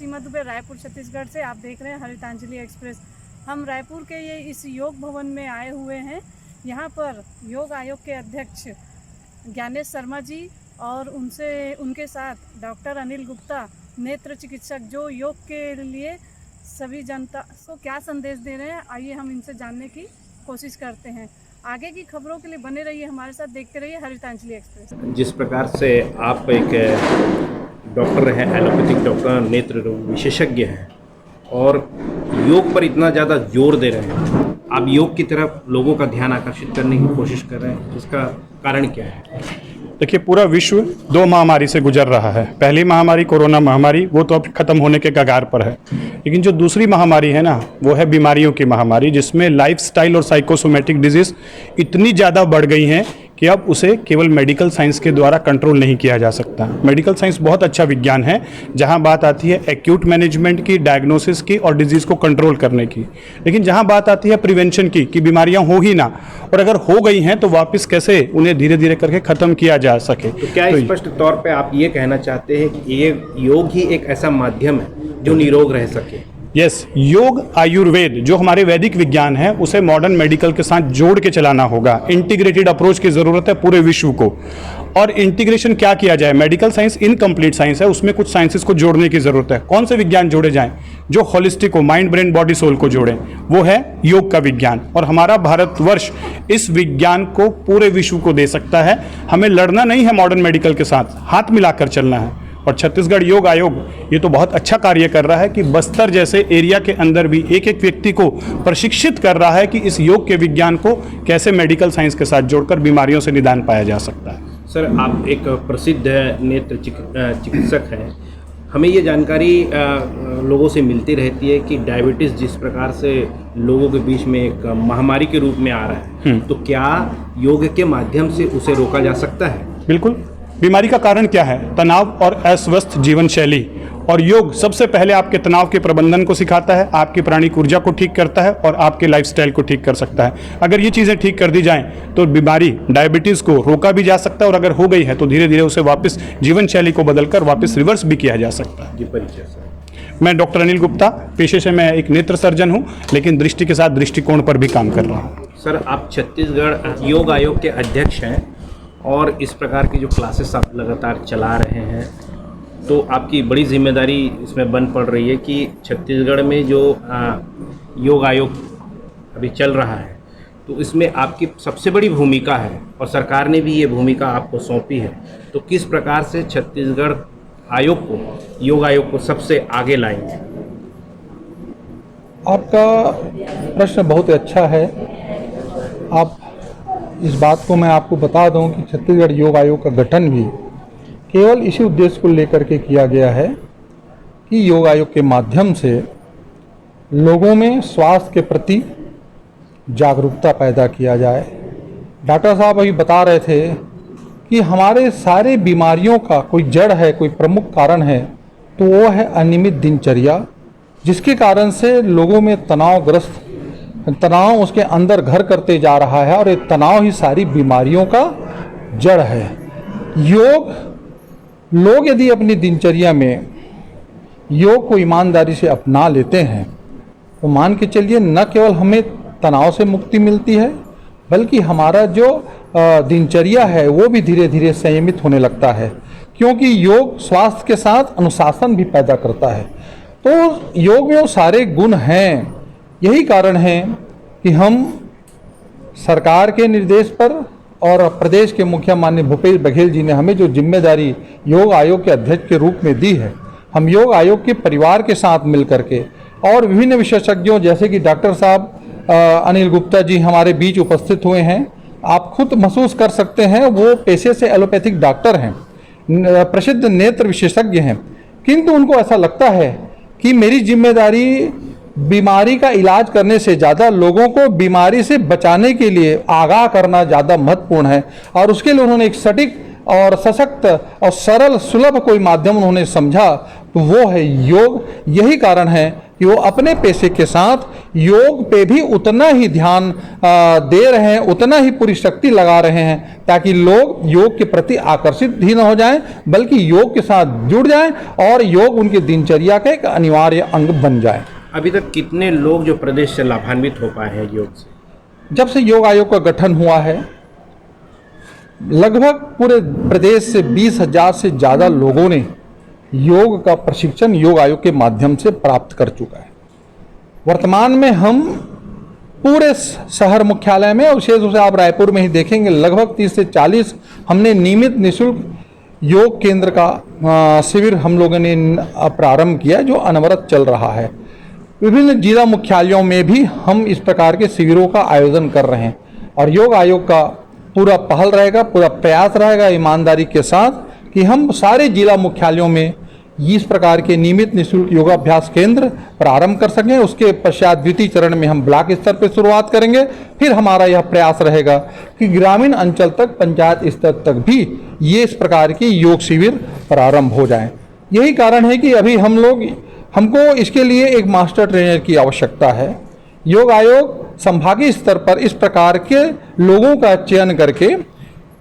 सीमा दुबे, रायपुर छत्तीसगढ़ से। आप देख रहे हैं हरितांजलि एक्सप्रेस। हम रायपुर के इस योग भवन में आए हुए हैं। यहाँ पर योग आयोग के अध्यक्ष ज्ञानेश शर्मा जी और उनके साथ डॉक्टर अनिल गुप्ता, नेत्र चिकित्सक, जो योग के लिए सभी जनता को क्या संदेश दे रहे हैं, आइए हम इनसे जानने की कोशिश करते हैं। आगे की खबरों के लिए बने रहिए हमारे साथ, देखते रहिए हरितांजलि एक्सप्रेस। जिस प्रकार से आप एक डॉक्टर हैं, एलोपैथिक डॉक्टर, नेत्र रोग विशेषज्ञ हैं और योग पर इतना ज़्यादा जोर दे रहे हैं, आप योग की तरफ लोगों का ध्यान आकर्षित करने की कोशिश कर रहे हैं, इसका कारण क्या है? देखिए, पूरा विश्व 2 महामारी से गुजर रहा है। पहली महामारी कोरोना महामारी, वो तो अब खत्म होने के कगार पर है, लेकिन जो दूसरी महामारी है ना, वो है बीमारियों की महामारी, जिसमें लाइफस्टाइल और साइकोसोमेटिक डिजीज़ इतनी ज़्यादा बढ़ गई हैं कि अब उसे केवल मेडिकल साइंस के द्वारा कंट्रोल नहीं किया जा सकता। मेडिकल साइंस बहुत अच्छा विज्ञान है, जहां बात आती है एक्यूट मैनेजमेंट की, डायग्नोसिस की और डिजीज़ को कंट्रोल करने की, लेकिन जहां बात आती है प्रिवेंशन की, कि बीमारियां हो ही ना, और अगर हो गई हैं तो वापस कैसे उन्हें धीरे धीरे करके ख़त्म किया जा सके। तो क्या स्पष्ट तौर पर आप ये कहना चाहते हैं कि ये योग ही एक ऐसा माध्यम है जो निरोग रह सके? यस, योग आयुर्वेद जो हमारे वैदिक विज्ञान है, उसे मॉडर्न मेडिकल के साथ जोड़ के चलाना होगा। इंटीग्रेटेड अप्रोच की ज़रूरत है पूरे विश्व को। और इंटीग्रेशन क्या किया जाए? मेडिकल साइंस इनकम्प्लीट साइंस है, उसमें कुछ साइंसेस को जोड़ने की ज़रूरत है। कौन से विज्ञान जोड़े जाएं? जो होलिस्टिक हो, माइंड ब्रेन बॉडी सोल को जोड़ें, वो है योग का विज्ञान। और हमारा भारतवर्ष इस विज्ञान को पूरे विश्व को दे सकता है। हमें लड़ना नहीं है मॉडर्न मेडिकल के साथ, हाथ मिलाकर चलना है। और छत्तीसगढ़ योग आयोग ये तो बहुत अच्छा कार्य कर रहा है कि बस्तर जैसे एरिया के अंदर भी एक एक व्यक्ति को प्रशिक्षित कर रहा है कि इस योग के विज्ञान को कैसे मेडिकल साइंस के साथ जोड़कर बीमारियों से निदान पाया जा सकता है। सर, आप एक प्रसिद्ध नेत्र चिकित्सक हैं। हमें ये जानकारी लोगों से मिलती रहती है कि डायबिटीज़ जिस प्रकार से लोगों के बीच में एक महामारी के रूप में आ रहा है, तो क्या योग के माध्यम से उसे रोका जा सकता है? बिल्कुल। बीमारी का कारण क्या है? तनाव और अस्वस्थ जीवन शैली। और योग सबसे पहले आपके तनाव के प्रबंधन को सिखाता है, आपकी प्राणिक ऊर्जा को ठीक करता है और आपके लाइफस्टाइल को ठीक कर सकता है। अगर ये चीज़ें ठीक कर दी जाएं तो बीमारी डायबिटीज़ को रोका भी जा सकता है, और अगर हो गई है तो धीरे धीरे उसे वापस जीवन शैली को बदलकर वापस रिवर्स भी किया जा सकता है। जी, परिचय सर। मैं डॉक्टर अनिल गुप्ता, पेशे से मैं एक नेत्र सर्जन हूँ, लेकिन दृष्टि के साथ दृष्टिकोण पर भी काम कर रहा हूँ। सर, आप छत्तीसगढ़ योग आयोग के अध्यक्ष हैं और इस प्रकार की जो क्लासेस आप लगातार चला रहे हैं, तो आपकी बड़ी जिम्मेदारी इसमें बन पड़ रही है कि छत्तीसगढ़ में जो योग आयोग अभी चल रहा है, तो इसमें आपकी सबसे बड़ी भूमिका है और सरकार ने भी ये भूमिका आपको सौंपी है। तो किस प्रकार से छत्तीसगढ़ आयोग को, योग आयोग को सबसे आगे लाएंगे? आपका प्रश्न बहुत अच्छा है। आप इस बात को मैं आपको बता दूं कि छत्तीसगढ़ योग आयोग का गठन भी केवल इसी उद्देश्य को लेकर के किया गया है कि योग आयोग के माध्यम से लोगों में स्वास्थ्य के प्रति जागरूकता पैदा किया जाए। डॉक्टर साहब अभी बता रहे थे कि हमारे सारे बीमारियों का कोई जड़ है, कोई प्रमुख कारण है, तो वो है अनियमित दिनचर्या, जिसके कारण से लोगों में तनाव उसके अंदर घर करते जा रहा है, और ये तनाव ही सारी बीमारियों का जड़ है। लोग यदि अपनी दिनचर्या में योग को ईमानदारी से अपना लेते हैं तो मान के चलिए न केवल हमें तनाव से मुक्ति मिलती है, बल्कि हमारा जो दिनचर्या है वो भी धीरे धीरे संयमित होने लगता है, क्योंकि योग स्वास्थ्य के साथ अनुशासन भी पैदा करता है। तो योग में वो सारे गुण हैं। यही कारण है कि हम सरकार के निर्देश पर और प्रदेश के मुखिया माननीय भूपेश बघेल जी ने हमें जो जिम्मेदारी योग आयोग के अध्यक्ष के रूप में दी है, हम योग आयोग के परिवार के साथ मिलकर के और विभिन्न विशेषज्ञों जैसे कि डॉक्टर साहब अनिल गुप्ता जी हमारे बीच उपस्थित हुए हैं। आप खुद महसूस कर सकते हैं, वो पेशे से एलोपैथिक डॉक्टर हैं, प्रसिद्ध नेत्र विशेषज्ञ हैं, किंतु उनको ऐसा लगता है कि मेरी जिम्मेदारी बीमारी का इलाज करने से ज़्यादा लोगों को बीमारी से बचाने के लिए आगाह करना ज़्यादा महत्वपूर्ण है। और उसके लिए उन्होंने एक सटीक और सशक्त और सरल सुलभ कोई माध्यम उन्होंने समझा, तो वो है योग। यही कारण है कि वो अपने पेशे के साथ योग पे भी उतना ही ध्यान दे रहे हैं, उतना ही पूरी शक्ति लगा रहे हैं, ताकि लोग योग के प्रति आकर्षित भी न हो जाएं, बल्कि योग के साथ जुड़ जाएं और योग उनकी दिनचर्या का एक अनिवार्य अंग बन जाए। अभी तक कितने लोग जो प्रदेश से लाभान्वित हो पाए हैं योग से? जब से योग आयोग का गठन हुआ है, लगभग पूरे प्रदेश से 20,000 से ज़्यादा लोगों ने योग का प्रशिक्षण योग आयोग के माध्यम से प्राप्त कर चुका है। वर्तमान में हम पूरे शहर मुख्यालय में और विशेष रूप से आप रायपुर में ही देखेंगे, लगभग 30 से 40 हमने नियमित निःशुल्क योग केंद्र का शिविर हम लोगों ने प्रारंभ किया, जो अनवरत चल रहा है। विभिन्न जिला मुख्यालयों में भी हम इस प्रकार के शिविरों का आयोजन कर रहे हैं और योग आयोग का पूरा पहल रहेगा, पूरा प्रयास रहेगा ईमानदारी के साथ कि हम सारे जिला मुख्यालयों में इस प्रकार के नियमित निःशुल्क योगाभ्यास केंद्र प्रारंभ कर सकें। उसके पश्चात द्वितीय चरण में हम ब्लॉक स्तर पर शुरुआत करेंगे। फिर हमारा यह प्रयास रहेगा कि ग्रामीण अंचल तक, पंचायत स्तर तक भी ये इस प्रकार की योग शिविर प्रारंभ हो जाएं। यही कारण है कि अभी हमको इसके लिए एक मास्टर ट्रेनर की आवश्यकता है। योग आयोग संभागीय स्तर पर इस प्रकार के लोगों का चयन करके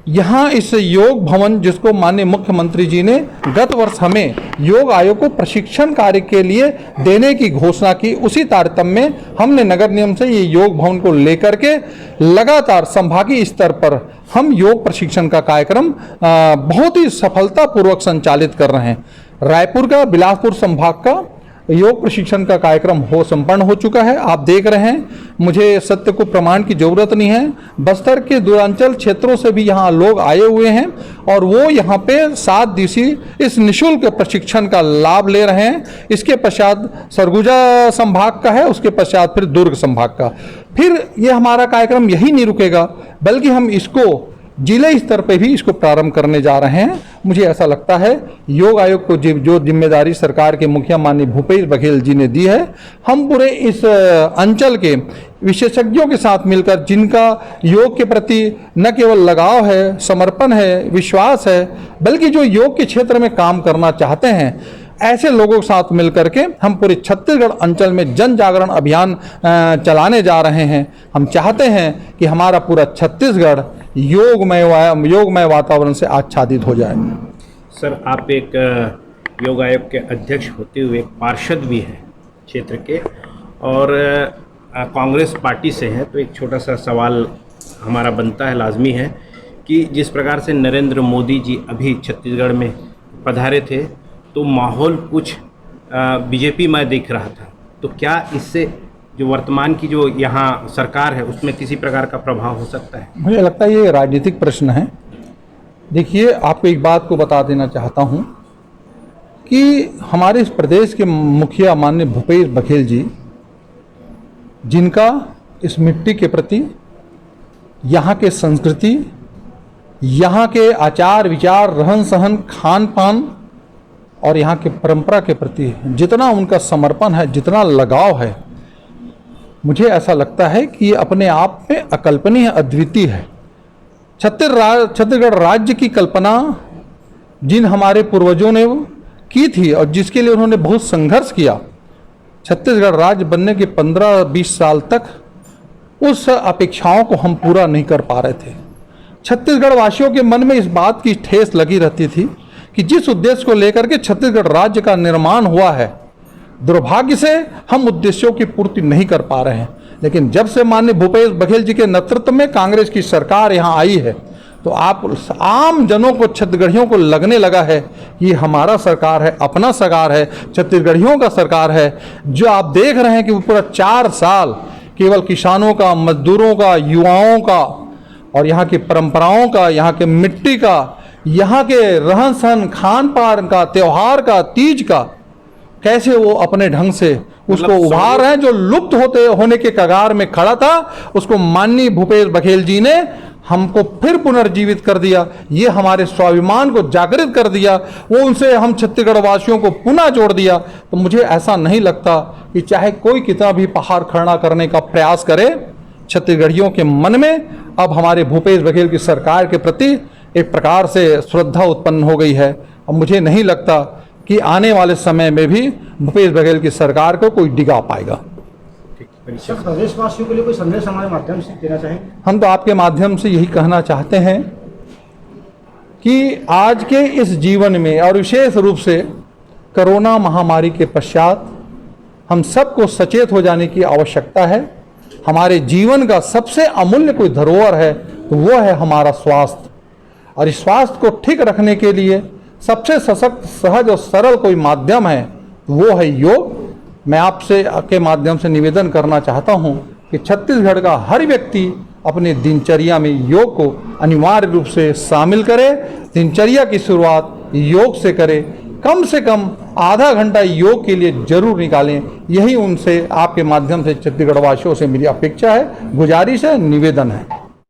यहाँ इस योग भवन, जिसको माननीय मुख्यमंत्री जी ने गत वर्ष हमें योग आयोग को प्रशिक्षण कार्य के लिए देने की घोषणा की, उसी तारतम्य में हमने नगर निगम से ये योग भवन को लेकर के लगातार संभागीय स्तर पर हम योग प्रशिक्षण का कार्यक्रम बहुत ही सफलतापूर्वक संचालित कर रहे हैं। रायपुर का, बिलासपुर संभाग का योग प्रशिक्षण का कार्यक्रम संपन्न हो चुका है। आप देख रहे हैं, मुझे सत्य को प्रमाण की जरूरत नहीं है। बस्तर के दूरांचल क्षेत्रों से भी यहाँ लोग आए हुए हैं और वो यहाँ पे 7 दिवसीय इस निःशुल्क प्रशिक्षण का लाभ ले रहे हैं। इसके पश्चात सरगुजा संभाग का है, उसके पश्चात फिर दुर्ग संभाग का। फिर ये हमारा कार्यक्रम यही नहीं रुकेगा, बल्कि हम इसको जिले स्तर पे भी इसको प्रारंभ करने जा रहे हैं। मुझे ऐसा लगता है योग आयोग को जो जिम्मेदारी सरकार के मुखिया माननीय भूपेश बघेल जी ने दी है, हम पूरे इस अंचल के विशेषज्ञों के साथ मिलकर, जिनका योग के प्रति न केवल लगाव है, समर्पण है, विश्वास है, बल्कि जो योग के क्षेत्र में काम करना चाहते हैं, ऐसे लोगों के साथ मिलकर के हम पूरे छत्तीसगढ़ अंचल में जन जागरण अभियान चलाने जा रहे हैं। हम चाहते हैं कि हमारा पूरा छत्तीसगढ़ योगमय वातावरण से आच्छादित हो जाए। सर, आप एक योग आयोग के अध्यक्ष होते हुए एक पार्षद भी हैं क्षेत्र के और कांग्रेस पार्टी से हैं, तो एक छोटा सा सवाल हमारा बनता है, लाजमी है, कि जिस प्रकार से नरेंद्र मोदी जी अभी छत्तीसगढ़ में पधारे थे तो माहौल कुछ बीजेपी में दिख रहा था, तो क्या इससे जो वर्तमान की जो यहाँ सरकार है उसमें किसी प्रकार का प्रभाव हो सकता है? मुझे लगता है ये राजनीतिक प्रश्न है। देखिए, आपको एक बात को बता देना चाहता हूँ कि हमारे इस प्रदेश के मुखिया माननीय भूपेश बघेल जी, जिनका इस मिट्टी के प्रति, यहाँ के संस्कृति, यहाँ के आचार विचार, रहन सहन, खान पान और यहाँ के परंपरा के प्रति जितना उनका समर्पण है, जितना लगाव है, मुझे ऐसा लगता है कि ये अपने आप में अकल्पनीय, अद्वितीय है। छत्तीसगढ़ राज्य की कल्पना जिन हमारे पूर्वजों ने की थी और जिसके लिए उन्होंने बहुत संघर्ष किया, छत्तीसगढ़ राज्य बनने के 15-20 साल तक उस अपेक्षाओं को हम पूरा नहीं कर पा रहे थे। छत्तीसगढ़ वासियों के मन में इस बात की ठेस लगी रहती थी कि जिस उद्देश्य को लेकर के छत्तीसगढ़ राज्य का निर्माण हुआ है, दुर्भाग्य से हम उद्देश्यों की पूर्ति नहीं कर पा रहे हैं। लेकिन जब से माननीय भूपेश बघेल जी के नेतृत्व में कांग्रेस की सरकार यहाँ आई है, तो आप आम जनों को, छत्तीसगढ़ियों को लगने लगा है ये हमारा सरकार है, अपना सरकार है, छत्तीसगढ़ियों का सरकार है। जो आप देख रहे हैं कि वो पूरा 4 साल केवल किसानों का, मजदूरों का, युवाओं का और यहाँ की परंपराओं का, यहाँ के मिट्टी का, यहाँ के रहन सहन, खान पान का, त्योहार का, तीज का, कैसे वो अपने ढंग से उसको उभार रहे हैं। जो लुप्त होने के कगार में खड़ा था, उसको माननीय भूपेश बघेल जी ने हमको फिर पुनर्जीवित कर दिया। ये हमारे स्वाभिमान को जागृत कर दिया, वो उनसे हम छत्तीसगढ़ वासियों को पुनः जोड़ दिया। तो मुझे ऐसा नहीं लगता कि चाहे कोई कितना भी पहाड़ खड़ा करने का प्रयास करे, छत्तीसगढ़ियों के मन में अब हमारे भूपेश बघेल की सरकार के प्रति एक प्रकार से श्रद्धा उत्पन्न हो गई है। अब मुझे नहीं लगता कि आने वाले समय में भी भूपेश बघेल की सरकार को कोई डिगा पाएगा। सर, प्रदेशवासियों के लिए कोई संदेश हमारे माध्यम से देना चाहेंगे? हम तो आपके माध्यम से यही कहना चाहते हैं कि आज के इस जीवन में और विशेष रूप से कोरोना महामारी के पश्चात हम सबको सचेत हो जाने की आवश्यकता है। हमारे जीवन का सबसे अमूल्य कोई धरोहर है तो वो है हमारा स्वास्थ्य, और इस स्वास्थ्य को ठीक रखने के लिए सबसे सशक्त, सहज और सरल कोई माध्यम है तो वो है योग। मैं आपसे के माध्यम से निवेदन करना चाहता हूं कि छत्तीसगढ़ का हर व्यक्ति अपने दिनचर्या में योग को अनिवार्य रूप से शामिल करे। दिनचर्या की शुरुआत योग से करे, कम से कम आधा घंटा योग के लिए जरूर निकालें। यही उनसे आपके माध्यम से छत्तीसगढ़ वासियों से मेरी अपेक्षा है, गुजारिश है, निवेदन है।